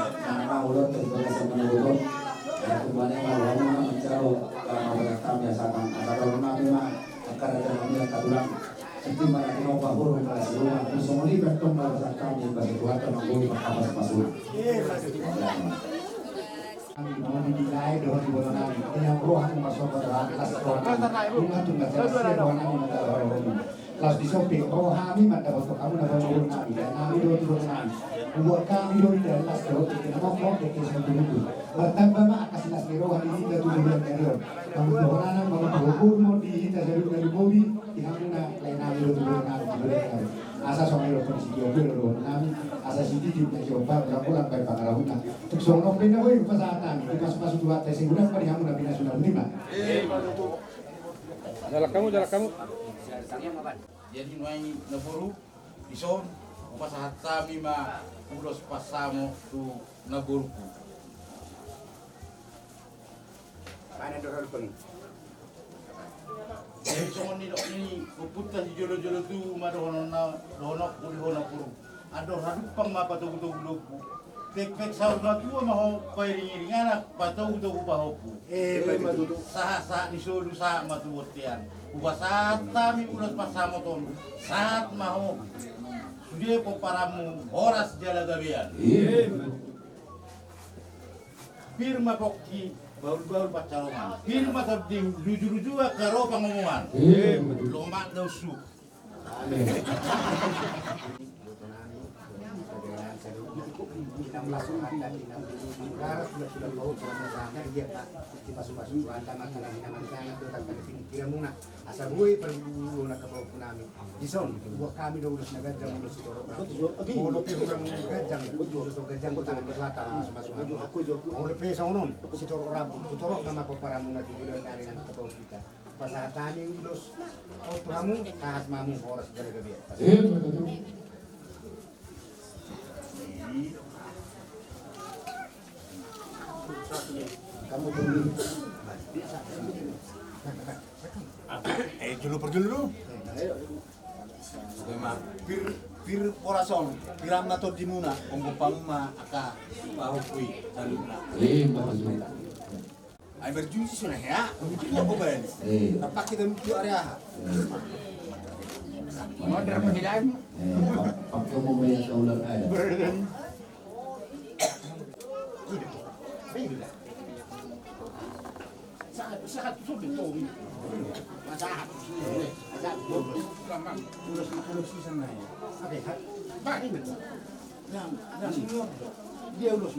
Nah, ulo terbuka sama ulo. Kembali malam mencari kalau kami asalkan asal kami mah akan ada kami katulang. Jadi mana kita bahur kelas rumah. Semua ini betul bahasa kami bahasa Tuhan termanggul apa pasur. Kami mau dinilai dengan dibuat kami. Yang rohan masuk ke dalam kelas rohan. Rumah tu macam siapa rohan kami mata rohan. Kelas di samping rohani mata waktu kamu nak bangun kami. Dan kami dua turun kami. Buat kami dua dari kelas dua kita mau mau kita sampai dulu. Bertambah mak akas kelas rohan ini kita tujuh bulanterior. Kamu rohan mau berhubung mau dihita dari bodi. Kamu nak lain kami dua turun kami. Asa sama lo kondisi diobil lo kami asa sini juga coba kamu lampai pangarawuna untuk sono pina woi pasatan itu pas dua tes udah pada kamu nabi nasional lima jalan kamu jadi nuai naburu ison pas hatta mima ulos pasamo tu naburuku mana dorong pun jadi soalnya ini puputan si jolo-jolo tu madohono kulihono puru aduh hadupang mapatugu-tugu lupu pek saur na tua maho pairing-iringan patugu-tugu pahopu saha-saha disulu saha matuwotian ubasata mi ulas pasamo ton saat maho sudah po paramu horas jalagabian firma pokki baul-baul pacarongan firma tabding luju-luju karo pangomongan lomak dausu langsung ada di negara sudah bawa permasalahan dia tak kita sudah anda makan itu tak kira muna asal gue perlu nak bawa punami di son buat kami dulu senaga jam dulu situ mau lebih orang gajang dulu gajang kota berlata sama mau lebih sonon situ orang situ nama para muna di bulan hari yang ketemu kita pasal tani dulu oh kamu kahas mamu horas dari dia kamu beli dulu pergi dulu pir porason piram nato dimuna onggo pamma aka bahukui saluna ay berjunji suna ya begitu apa bayan tapak kita menuju area mau dapat hilang apa mau bayar saular ada sangat sulit tuh masalah ada ulas produksi sana ya pak ini yang senior dia ulas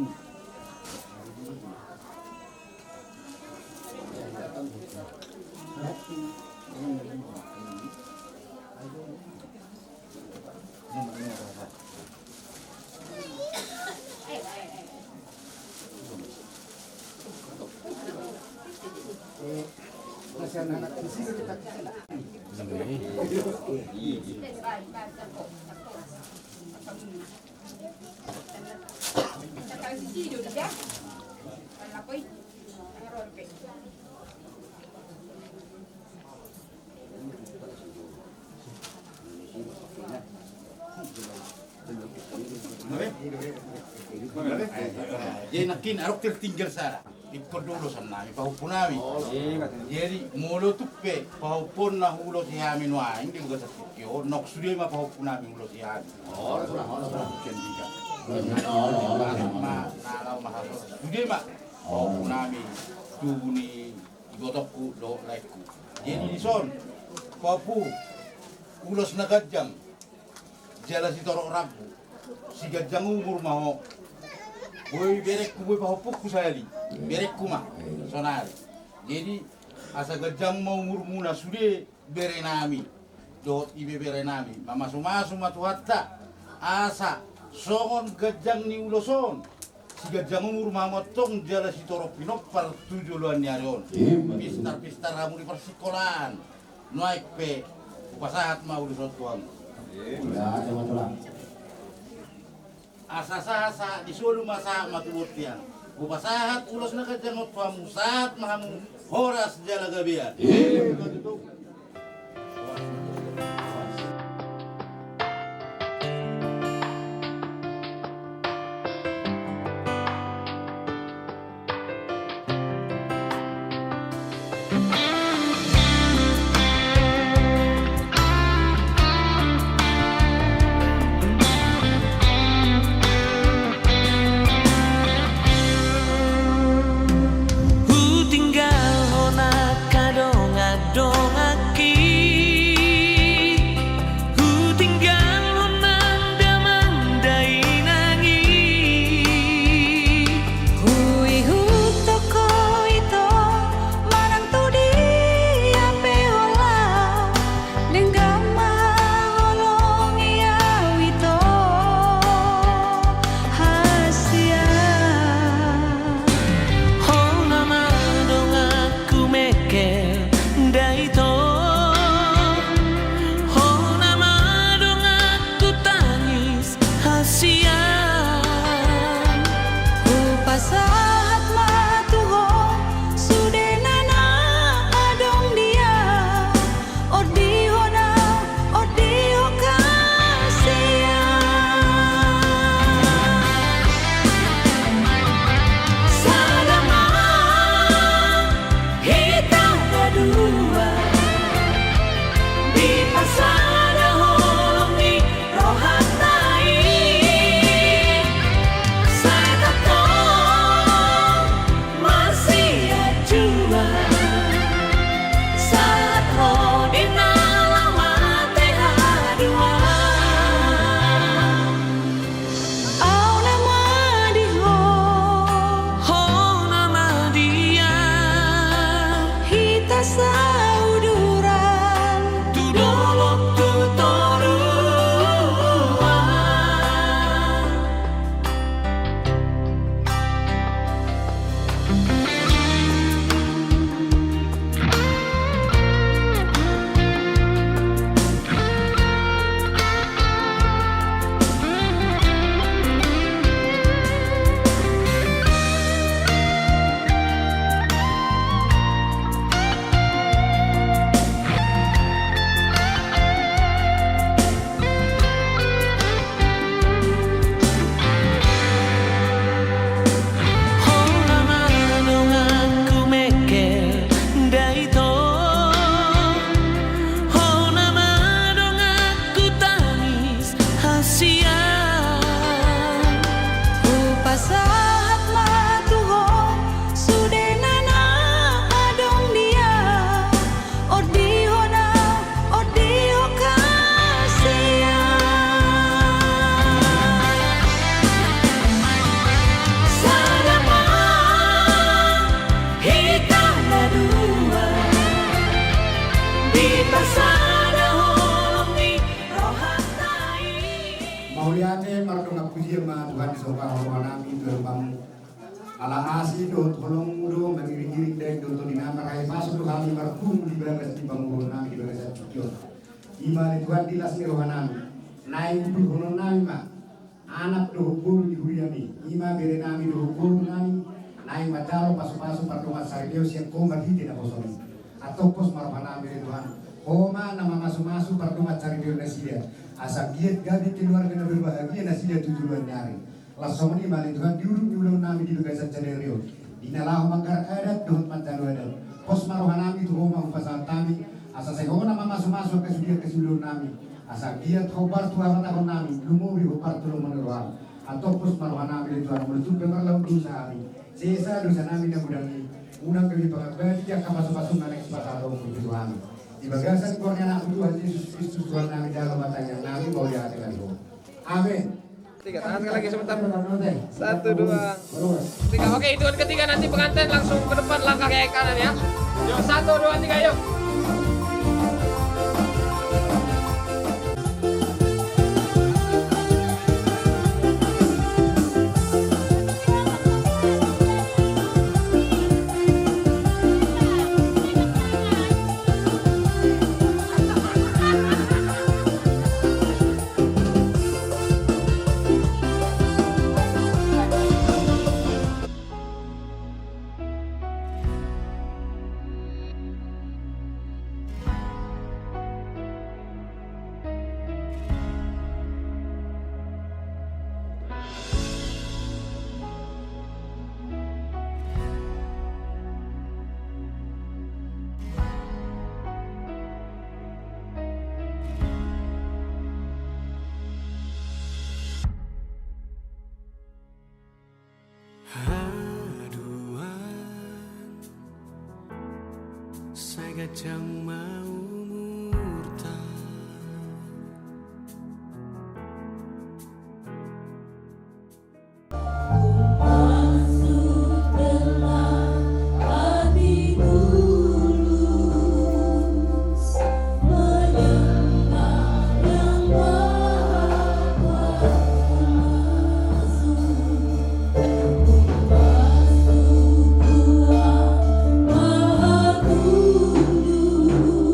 anak di sini kita jadi nakin arok tertinggal sana ikut dulu sana pahupun nami jadi mulu tupe pahupun na hulo si hamin waing di buka sakityo nok sudah ma pahupun nami hulo si hamin cendiga ma nalau mahaso sudah ma pahupun nami tuni igotokku do laiku jadi son papu ulos na gajang jala si torok ragu si gajang umur maho boy berek ku boy pahupuk ku sayali berek ku mah sonari jadi asa gajang mau umur muna sude berenami dot ibe berenami mama sumasu matuhatta asa songon gajang ni uloson si gajang umur mamotong jala si torok pinok par tujuan nyarion pistar ramu di persikolahan naik pe upasahat mau uloson tuang ya ada masalah asa-asa disuruh masa matuwutian upasahat ulos na kajangot pamusat mahamu horas jalagabian soka nami berbang ala asi do tolong do mengiring-iring dek do to dinamar hai masuk do kami markum di bagas di bangun nami di bagas cukyo ima ni Tuhan dilas ni rohanami naik du hono nami ma anak do guru di huyami ima bere nami do guru nami naik matalo pasu-pasu pardomat saribio siap kombat hiti na kosong atau pos marhanami dari Tuhan Oma nama masuk-masuk pardomat saribio nasidia asal giat gabi keluarga na berbahagia nasidia tujuan nyari langsung ini balik Tuhan diurung nami di begasan caderio dinalah mangkar adat dohot mantan wadah pos marohanami tu rumah pasal tami asa segona mama masuk ke sudia nami asa giat khobar tu amat akon nami lumubi khobar tu meneruan atau pos marohanami di Tuhan menutup bemerlau dosa nami sisa dosa nami dan budangi unang kami pengabdi yang kapas-pasu nanek sepataro puji Tuhan di bagasan kornya anak Tuhan Yesus Kristus Tuhan nami dalam matanya nami mau dihasilkan Tuhan amin. Tiga, tangan sekali lagi sebentar. 1, 2, 3. Oke, hitungan ketiga nanti pengantin langsung ke depan langkah ke kanan ya. Yuk, 1, 2, 3, yuk. Saya gajang mau murta Maha Kudus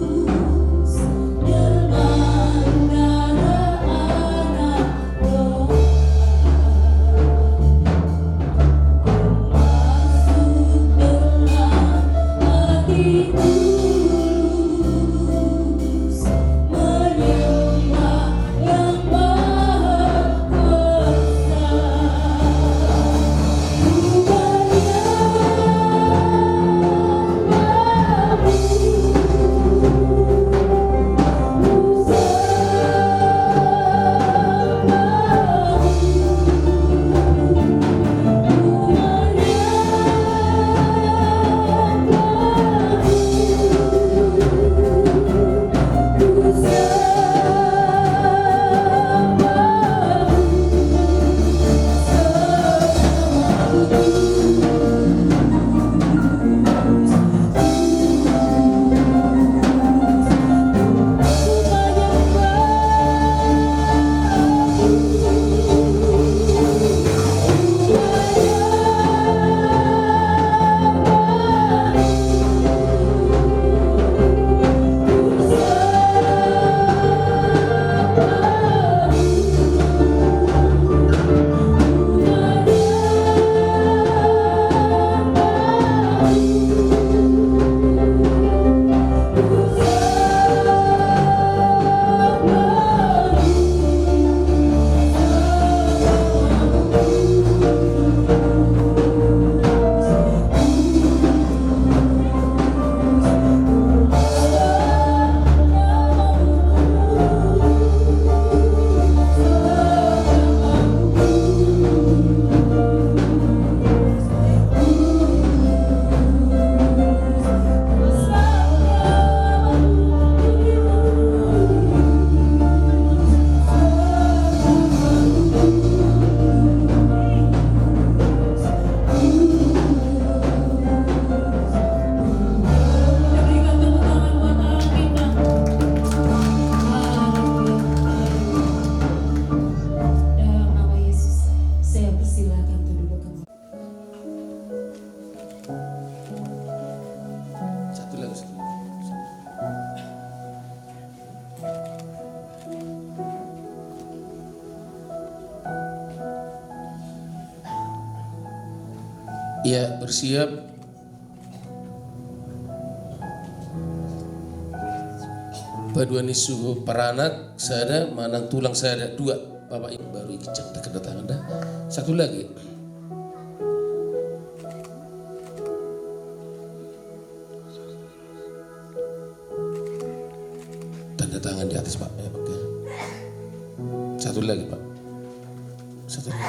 Ya, bersiap. Paduan isu paranak saya ada, manang tulang saya ada 2. Bapak Ibu baru ikut kedatangan dah. Satu lagi. Tanda tangan di atas Pak. Ya, oke. Satu lagi Pak. Satu lagi.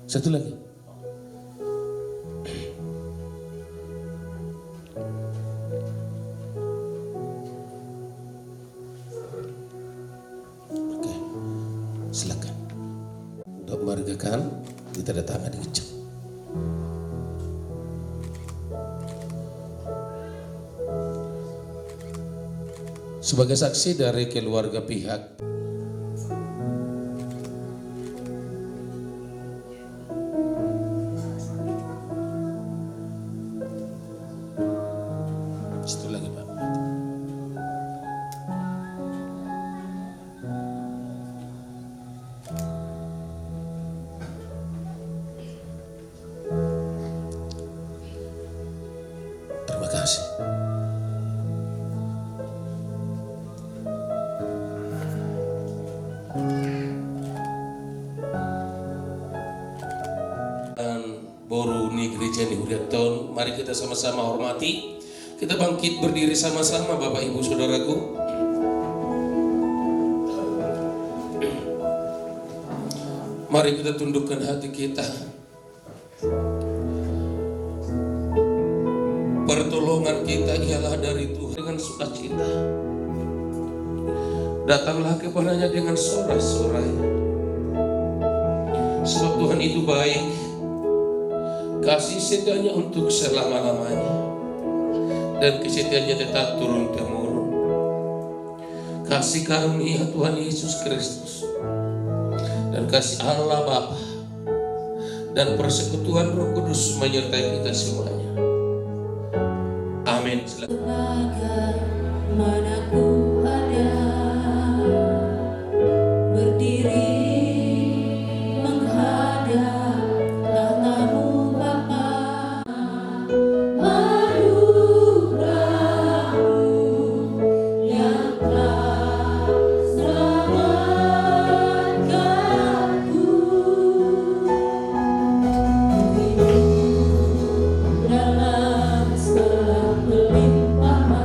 Satu lagi. Oke. Silakan. Untuk margakan ditandatangan di kecil. Sebagai saksi dari keluarga pihak satu lagi Pak. Terima kasih. Boru ni gereja ni Huriat Tahun, mari kita sama-sama hormati. Kita bangkit berdiri sama-sama Bapak Ibu Saudaraku. Mari kita tundukkan hati kita. Pertolongan kita ialah dari Tuhan dengan sukacita. Datanglah kepadanya dengan sorak-sorai. Sebab Tuhan itu baik. Kasih setianya untuk selama-lamanya. Dan kesetiaannya tetap turun-temurun. Kasih karunia Tuhan Yesus Kristus dan kasih Allah Bapa dan persekutuan Roh Kudus menyertai kita semuanya. Amin. Mana ku ada berdiri menghadap tahtamu Bapa. Dalam segala pelimpahan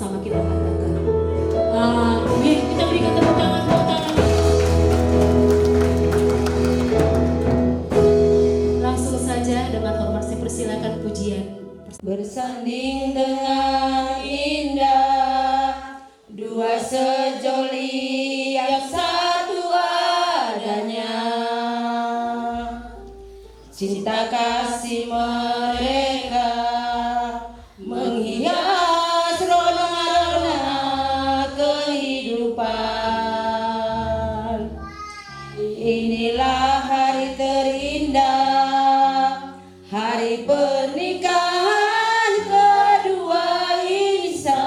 sama-sama kita katakan. Amin. Kita berikan tepuk tangan. Langsung saja dengan hormat saya persilakan pujian. Bersanding dengan indah dua sejoli yang satu adanya, cinta kasih mereka menghias rona-rona kehidupan. Inilah hari terindah, hari pernikahan kedua insan.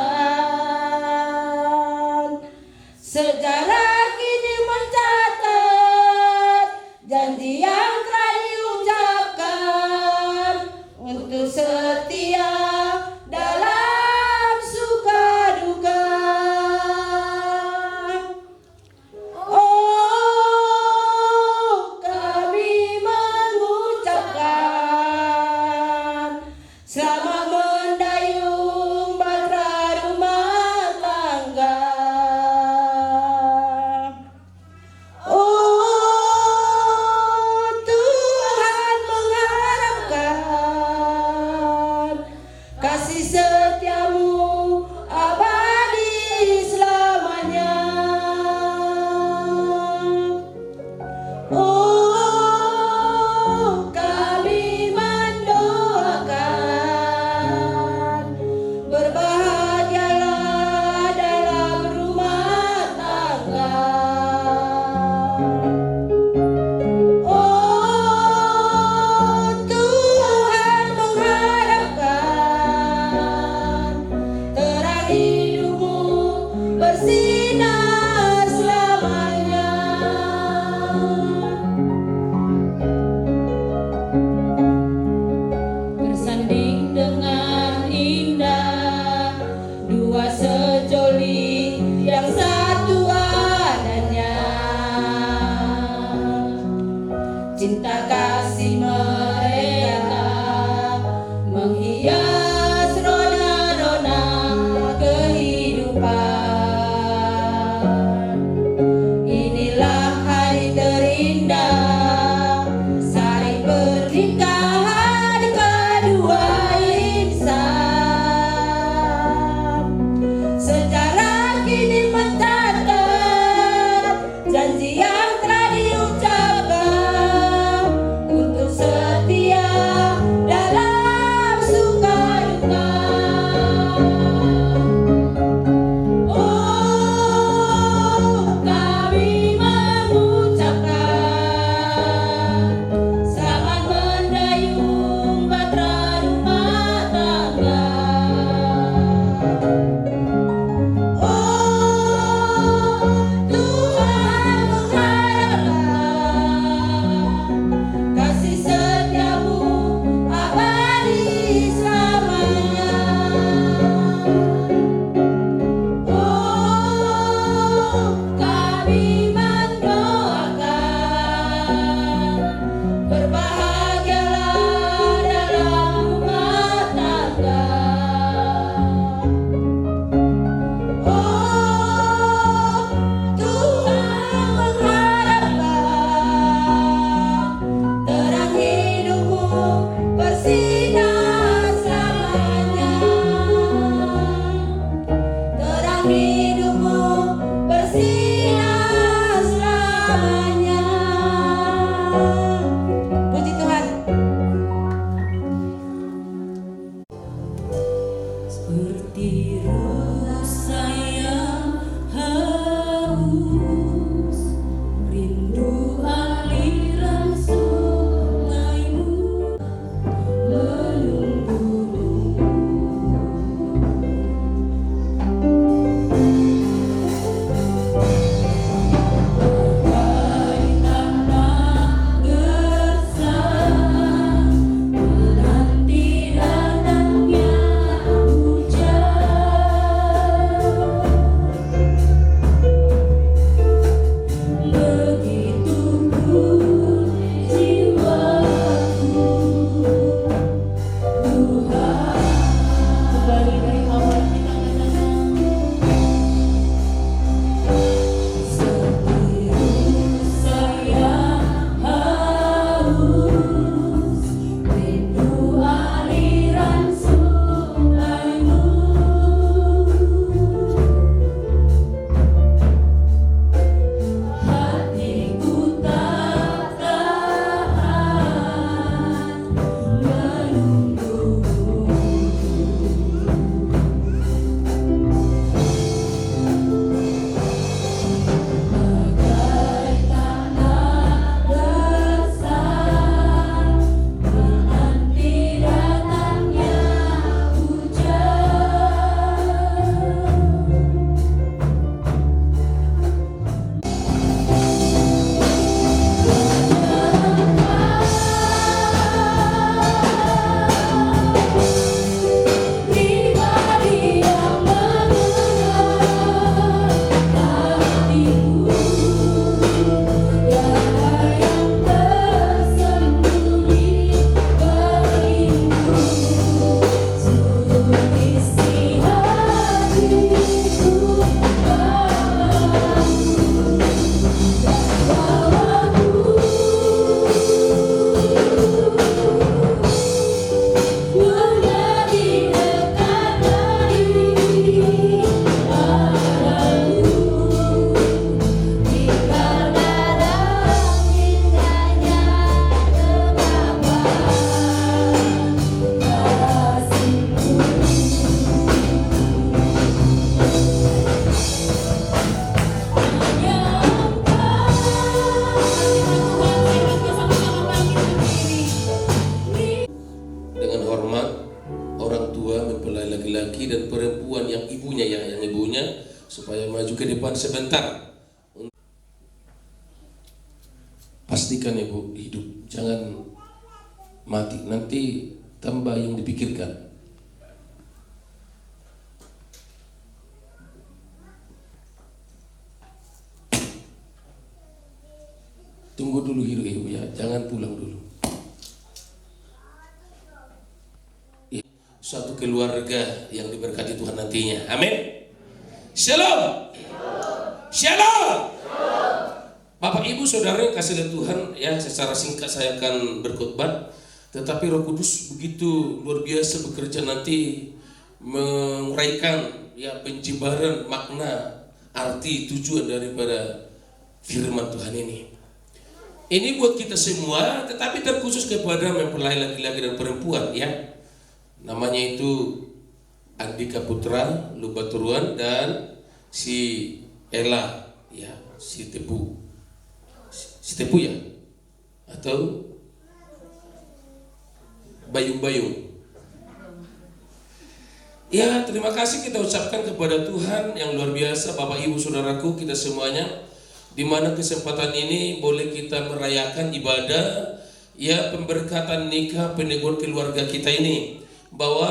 Sejarah kini mencatat janji yang telah diucapkan untuk setia dalam suka duka. Oh, kami mengucapkan selamat mendayung bahtera rumah tangga. Oh, Tuhan mengharapkan kasih setiamu abadi selamanya. Oh, kami mendoakan berbahagialah dalam rumah tangga. Oh, Tuhan mengharapkan terang hidupmu bersinar selamanya. Bersanding dengan indah dua sejoli yang satu adanya, cinta kasih mereka menghias rona-rona kehidupan. Inilah hari terindah, hari pernikahan kedua insan. Sejarah kini mencatat janji yang telah diucapkan untuk setia dalam suka duka. Oh, kami mengucapkan selamat mendayung bahtera rumah tangga. Oh, Tuhan mengharapkan kasih setiamu abadi selamanya. Oh, kami mendoakan berbahagialah dalam rumah tangga. Oh, Tuhan mengharapkan terang hidupmu bersinar selamanya. Terang hidupmu bersinar selamanya. Puji Tuhan. Seperti rusa yang haus, rindu aliran sungaimu menunggumu. Bagai tanah gersang menanti datangnya hujan. laki-laki dan perempuan yang ibunya supaya maju ke depan sebentar. Pastikan ibu hidup, jangan mati, nanti tambah yang dipikirkan. Tunggu dulu hidup ibu ya, jangan pulang dulu. Suatu keluarga yang diberkati Tuhan nantinya. Amin. Shalom. Shalom. Bapak Ibu Saudara yang kasih oleh Tuhan, ya secara singkat saya akan berkhotbah, tetapi Roh Kudus begitu luar biasa bekerja nanti menguraikan ya penjebaran makna, arti, tujuan daripada firman Tuhan ini. Ini buat kita semua, tetapi terkhusus kepada mempelai laki-laki dan perempuan ya. Namanya itu Andika Putra Lubaturuan dan si Ella ya, si Tepu ya, atau Bayung-Bayung. Ya, terima kasih kita ucapkan kepada Tuhan yang luar biasa, Bapak Ibu Saudaraku, kita semuanya, di mana kesempatan ini boleh kita merayakan ibadah ya pemberkatan nikah peneguhan keluarga kita ini, bahwa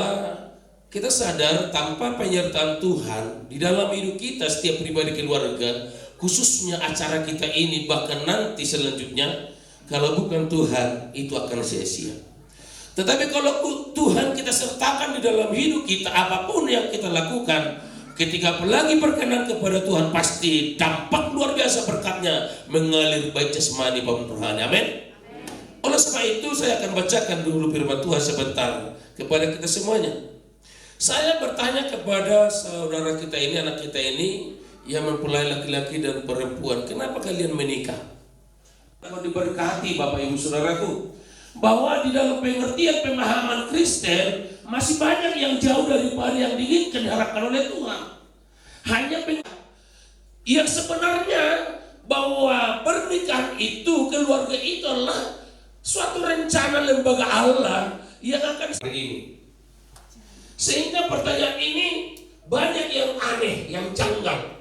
kita sadar tanpa penyertaan Tuhan di dalam hidup kita setiap pribadi keluarga, khususnya acara kita ini, bahkan nanti selanjutnya, kalau bukan Tuhan itu akan sia-sia. Tetapi kalau Tuhan kita sertakan di dalam hidup kita, apapun yang kita lakukan, ketika apalagi berkenan kepada Tuhan, pasti dampak luar biasa berkatnya mengalir baik jasmani maupun rohani. Amin. Oleh sebab itu saya akan bacakan dulu firman Tuhan sebentar kepada kita semuanya. Saya bertanya kepada saudara kita ini, anak kita ini yang mempelai laki-laki dan perempuan, kenapa kalian menikah? Kalau diberkati Bapak Ibu Saudaraku, bahwa di dalam pengertian pemahaman Kristen masih banyak yang jauh daripada yang diinginkan diharapkan oleh Tuhan. Hanya yang sebenarnya bahwa pernikahan itu, keluarga itu adalah suatu rencana lembaga Allah yang akan ini. Sehingga pertanyaan ini banyak yang aneh, yang janggal.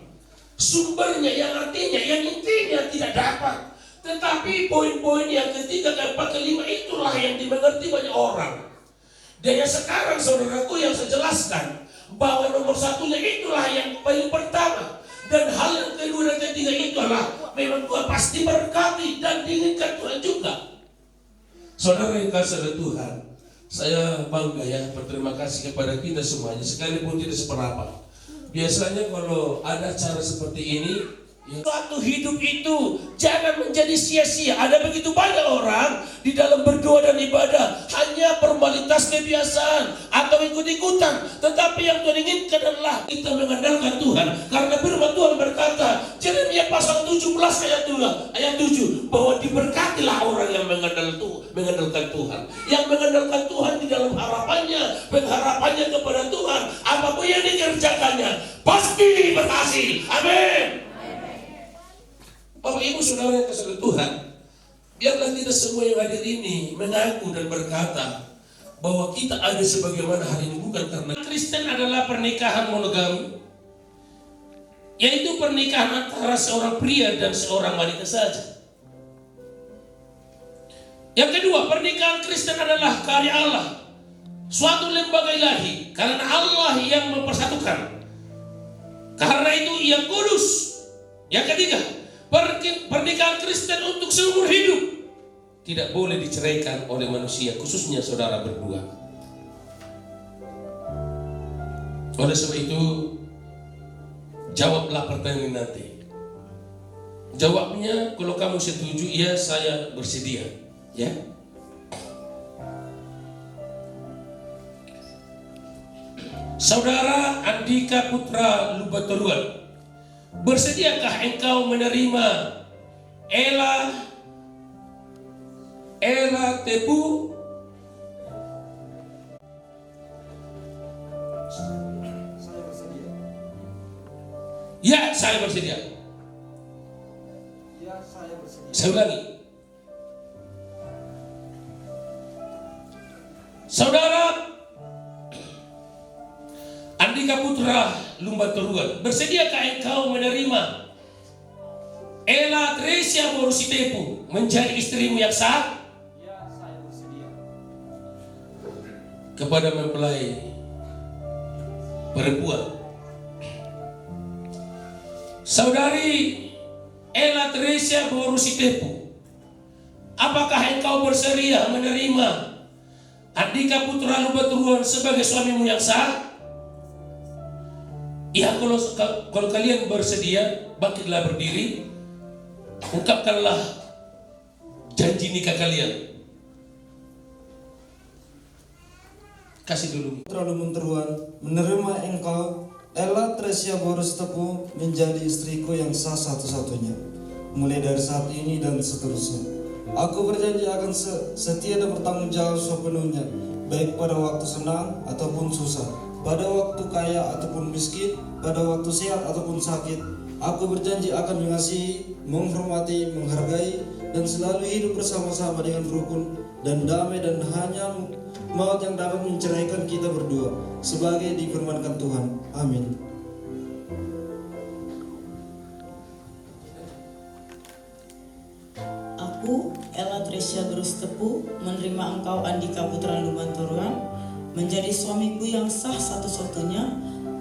Sumbernya yang artinya, yang intinya tidak dapat. Tetapi poin-poin yang ketiga, keempat, kelima itulah yang dimengerti banyak orang. Dan yang sekarang saudaraku yang saya jelaskan, bahwa nomor satunya itulah yang paling pertama. Dan hal yang kedua dan ketiga itu adalah memang Tuhan pasti berkati dan diinginkan Tuhan juga. Saudara yang kasih oleh Tuhan, saya bangga ya, berterima kasih kepada kita semuanya, sekalipun tidak seberapa. Biasanya kalau ada acara seperti ini, suatu hidup itu jangan menjadi sia-sia. Ada begitu banyak orang di dalam berdoa dan ibadah hanya formalitas kebiasaan atau ikut-ikutan. Tetapi yang Tuhan inginkan adalah kita mengandalkan Tuhan. Karena firman Tuhan berkata, Yeremia pasal 17 ayat 7, bahwa diberkatilah orang yang mengandalkan Tuhan. Yang mengandalkan Tuhan di dalam harapannya, pengharapannya kepada Tuhan, apapun yang dikerjakannya pasti berhasil. Amin. Bapak Ibu Saudara yang kasih Tuhan, biarlah kita semua yang hadir ini mengaku dan berkata bahwa kita ada sebagaimana hari ini bukan karena Kristen adalah pernikahan monogami, yaitu pernikahan antara seorang pria dan seorang wanita saja. Yang kedua, pernikahan Kristen adalah karya Allah, suatu lembaga ilahi, karena Allah yang mempersatukan. Karena itu ia kudus. Yang ketiga, pernikahan Kristen untuk seumur hidup, tidak boleh diceraikan oleh manusia, khususnya saudara berdua. Oleh sebab itu, jawablah pertanyaan nanti. Jawabnya kalau kamu setuju, ya saya bersedia, ya. Saudara Andika Putra Lubaturuan, bersediakah engkau menerima Ella Tepu? Saya bersedia. Ya, saya bersedia. Ya, saya bersedia. Saya ulangi. Saudara Andika Putra Lumbatoruan, bersediakah engkau menerima Ella Tresia Borusitepu menjadi istrimu yang sah? Ya, saya bersedia. Kepada mempelai perempuan, Saudari Ella Tresia Borusitepu, apakah engkau bersedia menerima Andika Putra Lumbatoruan sebagai suamimu yang sah? Ya, kalau kalian bersedia, bangkitlah berdiri, ungkapkanlah janji nikah kalian. Kasih dulu. Putra Lumbatoruan, menerima engkau Ella Tresia Borusitepu menjadi istriku yang sah satu-satunya, mulai dari saat ini dan seterusnya. Aku berjanji akan setia dan bertanggung jawab sepenuhnya, baik pada waktu senang ataupun susah, pada waktu kaya ataupun miskin, pada waktu sehat ataupun sakit. Aku berjanji akan mengasihi, menghormati, menghargai, dan selalu hidup bersama-sama dengan rukun dan damai, dan hanya maut yang dapat menceraikan kita berdua, sebagai difirmankan Tuhan. Amin. Aku, Ella Tresia Borusitepu, menerima engkau Andika Putra Lumbatoruan menjadi suamiku yang sah satu-satunya,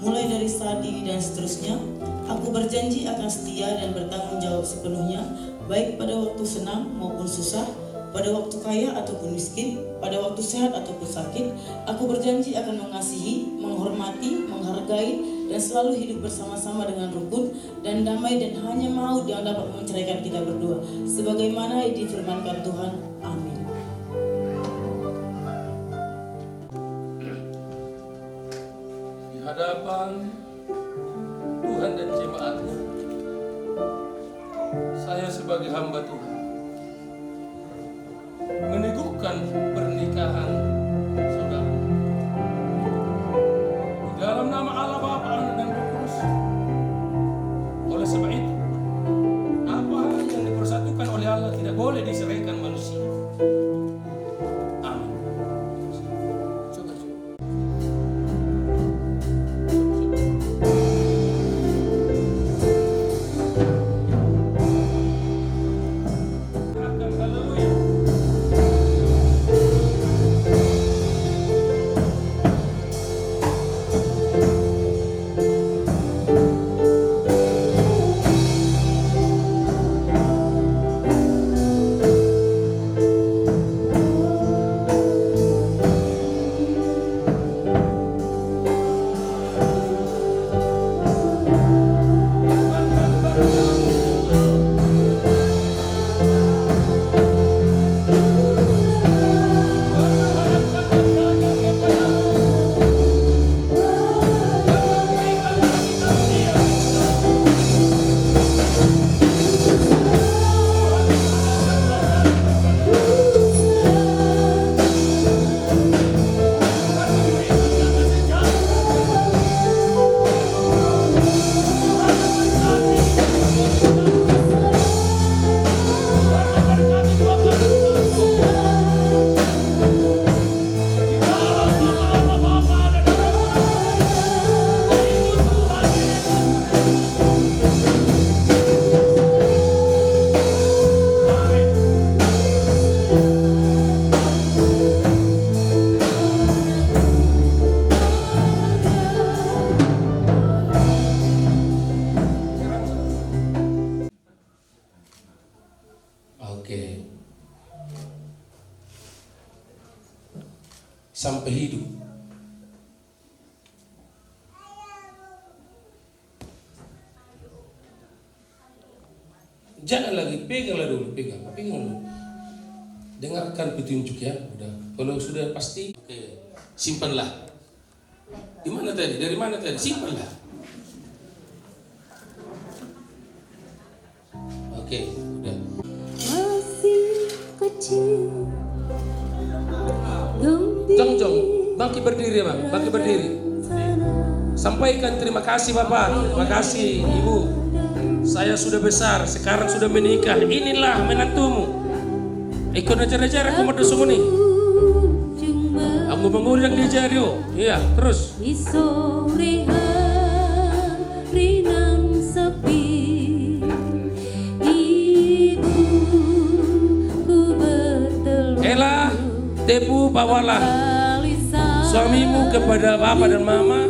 mulai dari saat ini dan seterusnya. Aku berjanji akan setia dan bertanggung jawab sepenuhnya, baik pada waktu senang maupun susah, pada waktu kaya ataupun miskin, pada waktu sehat ataupun sakit. Aku berjanji akan mengasihi, menghormati, menghargai, dan selalu hidup bersama-sama dengan rukun dan damai, dan hanya maut yang dapat menceraikan kita berdua, sebagaimana difirmankan Tuhan. Amin. Di hadapan Tuhan dan jemaatnya, saya sebagai hamba Tuhan meneguhkan pernikahan saudara di dalam nama Allah Bapa, Anak dan Roh Kudus. Oleh sebab itu, apa yang dipersatukan oleh Allah tidak boleh diceraikan manusia. Amin. Coba. Haleluya. Oke. Sampai hidup. Jangan lagi, peganglah dulu, pegang dulu. Dengarkan petunjuk ya, udah. Kalau sudah pasti, oke, simpanlah. Di mana tadi? Dari mana tadi? Simpanlah. Oke, udah. Masih kecil, Jong, bangkit berdiri bang, bangkit berdiri. Sampaikan terima kasih Bapak, terima kasih Ibu. Saya sudah besar, sekarang sudah menikah. Inilah menantumu. Ikut ajar-ajar aku merdu nih. Aku mengundang dia jadi. Iya, terus. di sore Tepu, bawalah suamimu kepada bapak dan mama.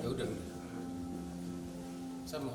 Ya udah. Sama.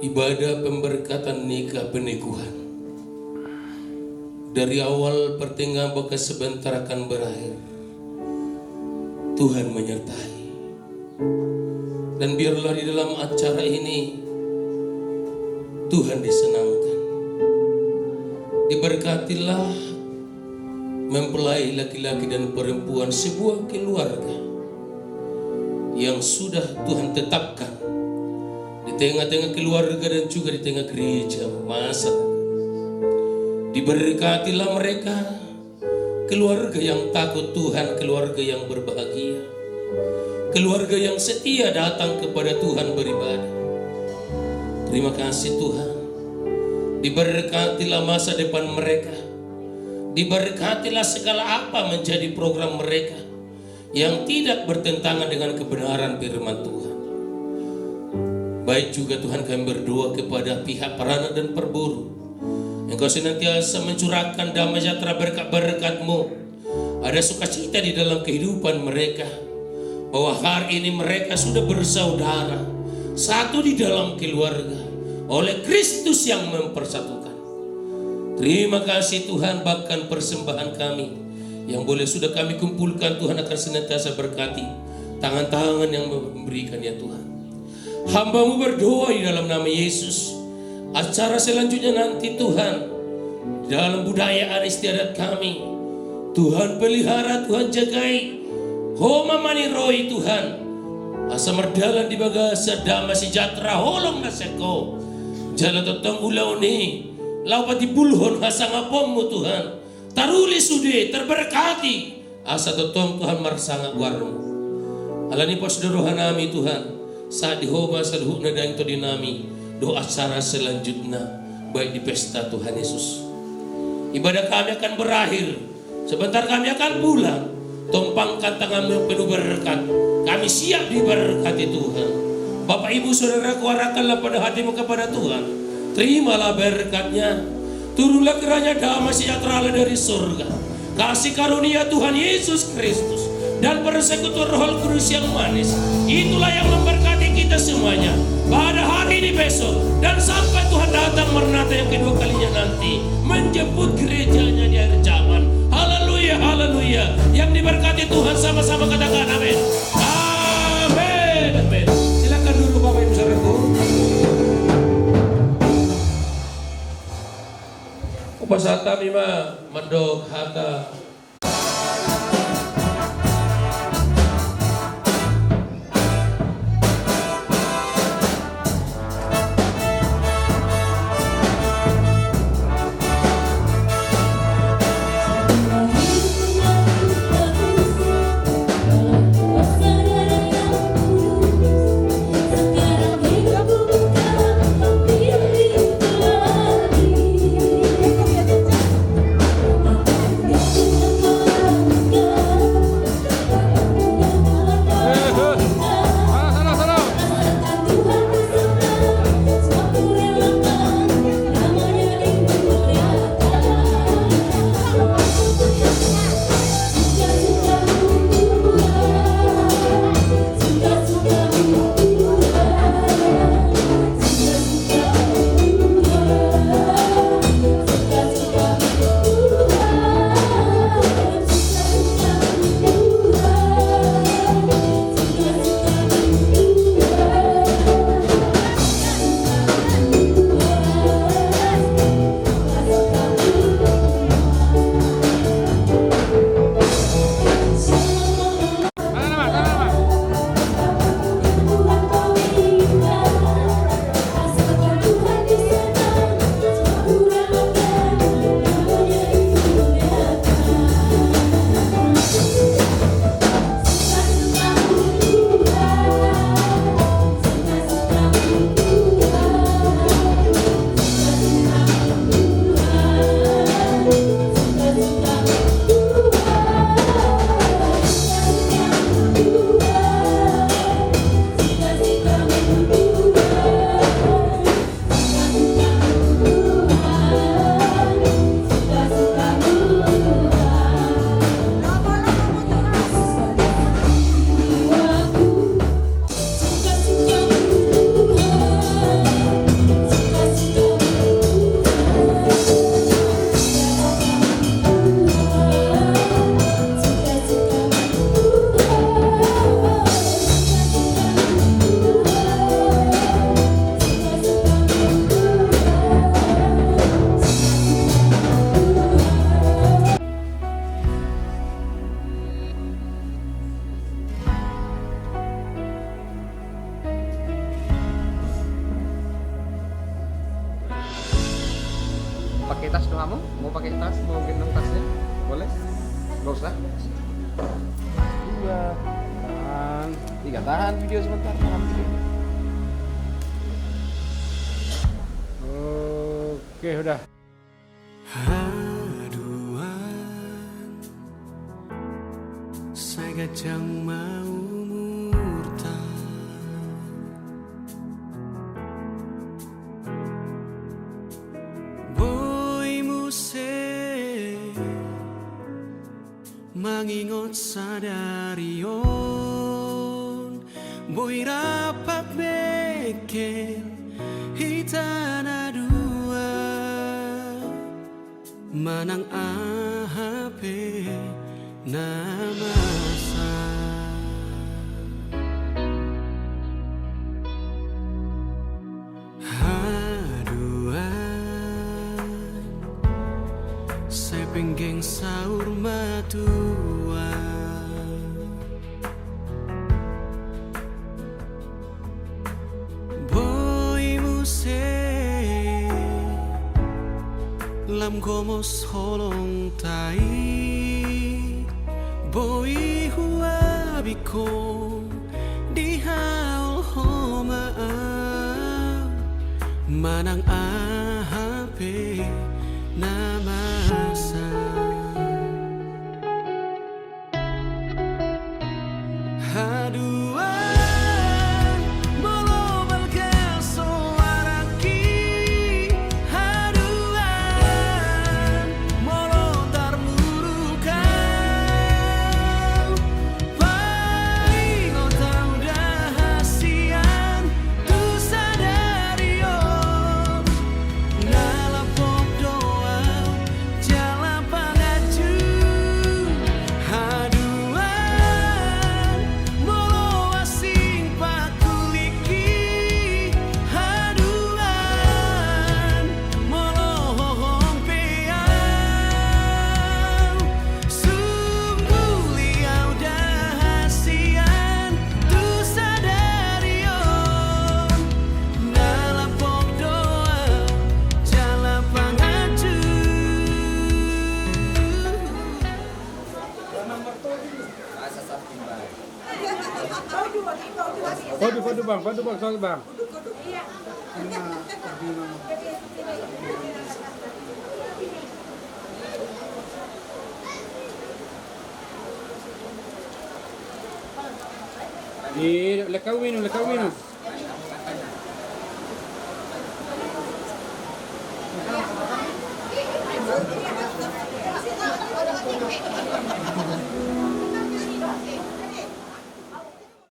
Ibadah pemberkatan nikah penikuhan. Dari awal pertengahan bahkan sebentar akan berakhir. Tuhan menyertai. Dan biarlah di dalam acara ini Tuhan disenangkan. Diberkatilah mempelai laki-laki dan perempuan sebuah keluarga yang sudah Tuhan tetapkan di tengah-tengah keluarga dan juga di tengah gereja masyarakat. Diberkatilah mereka, keluarga yang takut Tuhan, keluarga yang berbahagia, keluarga yang setia datang kepada Tuhan beribadah. Terima kasih Tuhan. Diberkatilah masa depan mereka. Diberkatilah segala apa menjadi program mereka yang tidak bertentangan dengan kebenaran firman Tuhan. Baik juga Tuhan, kami berdoa kepada pihak Perana dan Perburu. Engkau senantiasa mencurahkan damai sejahtera berkat-berkat-Mu. Ada sukacita di dalam kehidupan mereka, bahwa hari ini mereka sudah bersaudara, satu di dalam keluarga, oleh Kristus yang mempersatukan. Terima kasih Tuhan, bahkan persembahan kami yang boleh sudah kami kumpulkan, Tuhan akan senantiasa berkati tangan-tangan yang memberikan ya Tuhan. Hamba-Mu berdoa di dalam nama Yesus, acara selanjutnya nanti Tuhan, dalam budaya adat istiadat kami, Tuhan pelihara, Tuhan jagai, Homa mani roi Tuhan, asa merdalan di bagasa damai sejahtera holong naseko, jalan totong ulau ni, laupati bulhon hasa ngapommu Tuhan, taruli sude terberkati, asa totong Tuhan marsanga warmu. Alani pos doa nami Tuhan, saat dihoma saluhna dan to dinami, doa acara selanjutnya baik di pesta Tuhan Yesus. Ibadah kami akan berakhir, sebentar kami akan pulang. Tumpangkan tanganmu penuh berkat, kami siap diberkati Tuhan. Bapak Ibu Saudaraku, arahkanlah pada hatimu kepada Tuhan. Terimalah berkatnya, turunlah kiranya damai sejahtera dari surga, kasih karunia Tuhan Yesus Kristus dan persekutuan Roh Kudus yang manis, itulah yang memberkati kita semuanya pada hari ini, besok, dan sampai Tuhan datang Maranatha yang kedua kalinya nanti, menjemput gerejanya di akhir zaman. Haleluya, haleluya. Yang diberkati Tuhan sama-sama katakan amin. Amin, amin. Silakan dulu Bapak Ibu Saudaraku. Upasata mima mandok hata. Pakai tas dong kamu? Mau pakai tas? Mau gendong tasnya? Boleh? Gak usah. 2 tahan 3 tahan video sebentar, tahan video. Oke. Oke, udah. Haduan saya gajang mau murta boy muse mangingot sadarion boy rapat beken hitana dua manang ahape namasa haduan saya penggeng saur matua boy muse lam gomos holong tai boy huabiko di hal homa manang ahape namasa haduan molo balkaso araki haduan molo tarmurukan paling otau dahasian tu sadario nalapok doa jala pangaju haduan molo asing pakuliki haduan molo hohong peau sungguh liau dahasian tu sadarion nalapok doa jala pangaju Foto bang, soal bang. Di lekawin. Thank you.